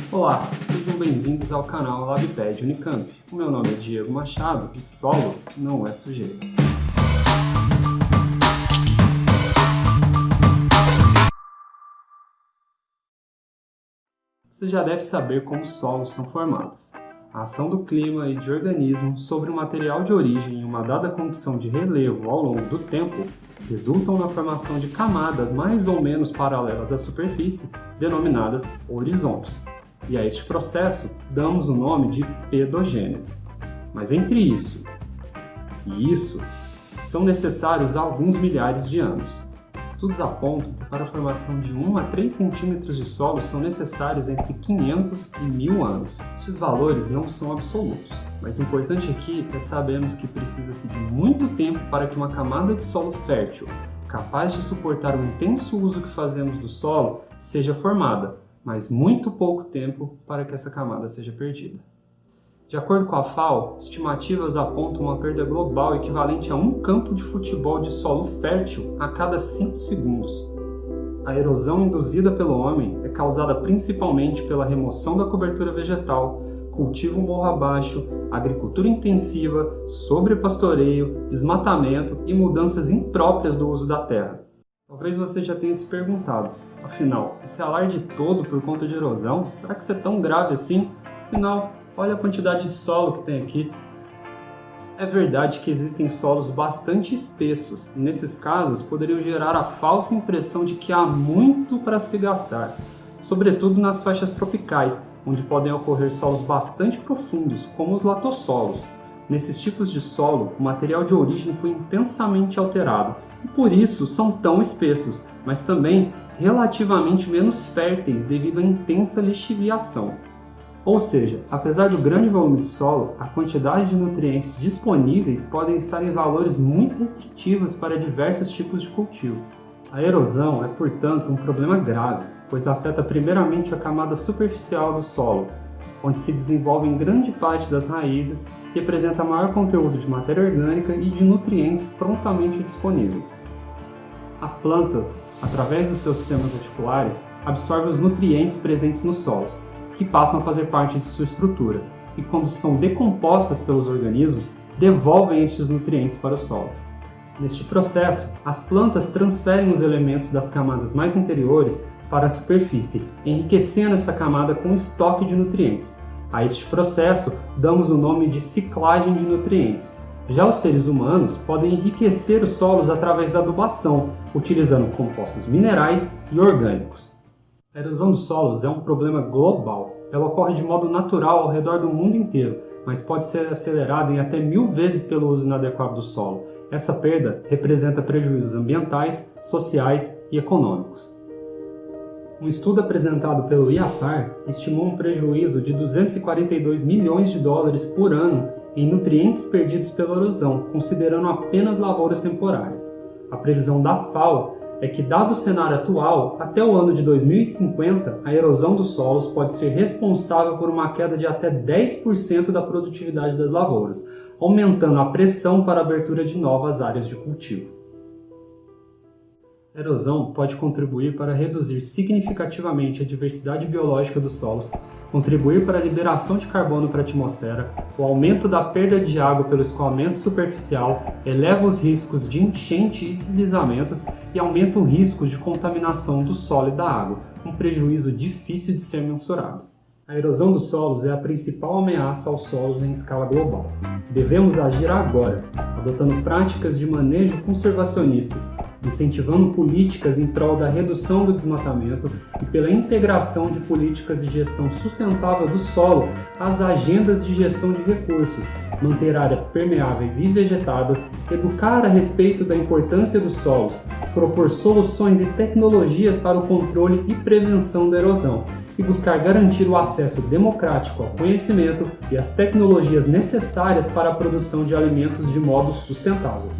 Olá, sejam bem-vindos ao canal LabPed Unicamp. O meu nome é Diego Machado e solo não é sujeira. Você já deve saber como os solos são formados. A ação do clima e de organismos sobre o material de origem em uma dada condição de relevo ao longo do tempo resultam na formação de camadas mais ou menos paralelas à superfície, denominadas horizontes. E a este processo damos o nome de pedogênese. Mas entre isso e isso, são necessários alguns milhares de anos. Estudos apontam que para a formação de 1 a 3 centímetros de solo são necessários entre 500 e 1000 anos. Esses valores não são absolutos, mas o importante aqui é sabermos que precisa-se de muito tempo para que uma camada de solo fértil, capaz de suportar o intenso uso que fazemos do solo, seja formada, mas muito pouco tempo para que essa camada seja perdida. De acordo com a FAO, estimativas apontam uma perda global equivalente a um campo de futebol de solo fértil a cada 5 segundos. A erosão induzida pelo homem é causada principalmente pela remoção da cobertura vegetal, cultivo morro abaixo, agricultura intensiva, sobrepastoreio, desmatamento e mudanças impróprias do uso da terra. Talvez você já tenha se perguntado, afinal, esse alarde todo por conta de erosão, será que isso é tão grave assim? Afinal, olha a quantidade de solo que tem aqui. É verdade que existem solos bastante espessos, e nesses casos poderiam gerar a falsa impressão de que há muito para se gastar, sobretudo nas faixas tropicais, onde podem ocorrer solos bastante profundos, como os latossolos. Nesses tipos de solo, o material de origem foi intensamente alterado, e por isso são tão espessos, mas também relativamente menos férteis devido à intensa lixiviação. Ou seja, apesar do grande volume de solo, a quantidade de nutrientes disponíveis podem estar em valores muito restritivos para diversos tipos de cultivo. A erosão é, portanto, um problema grave, pois afeta primeiramente a camada superficial do solo, onde se desenvolvem grande parte das raízes e representa maior conteúdo de matéria orgânica e de nutrientes prontamente disponíveis. As plantas, através dos seus sistemas articulares, absorvem os nutrientes presentes no solo, que passam a fazer parte de sua estrutura, e quando são decompostas pelos organismos, devolvem estes nutrientes para o solo. Neste processo, as plantas transferem os elementos das camadas mais interiores para a superfície, enriquecendo esta camada com um estoque de nutrientes. A este processo, damos o nome de ciclagem de nutrientes. Já os seres humanos podem enriquecer os solos através da adubação, utilizando compostos minerais e orgânicos. A erosão dos solos é um problema global. Ela ocorre de modo natural ao redor do mundo inteiro, mas pode ser acelerada em até 1000 vezes pelo uso inadequado do solo.Essa perda representa prejuízos ambientais, sociais e econômicos. Um estudo apresentado pelo IAPAR estimou um prejuízo de 242 milhões de dólares por ano em nutrientes perdidos pela erosão, considerando apenas lavouras temporárias. A previsão da FAO é que, dado o cenário atual, até o ano de 2050, a erosão dos solos pode ser responsável por uma queda de até 10% da produtividade das lavouras, aumentando a pressão para a abertura de novas áreas de cultivo. A erosão pode contribuir para reduzir significativamente a diversidade biológica dos solos, contribuir para a liberação de carbono para a atmosfera, o aumento da perda de água pelo escoamento superficial, eleva os riscos de enchente e deslizamentos e aumenta o risco de contaminação do solo e da água, um prejuízo difícil de ser mensurado. A erosão dos solos é a principal ameaça aos solos em escala global. Devemos agir agora, adotando práticas de manejo conservacionistas, incentivando políticas em prol da redução do desmatamento e pela integração de políticas de gestão sustentável do solo às agendas de gestão de recursos, manter áreas permeáveis e vegetadas, educar a respeito da importância dos solos, propor soluções e tecnologias para o controle e prevenção da erosão, e buscar garantir o acesso democrático ao conhecimento e às tecnologias necessárias para a produção de alimentos de modo sustentável.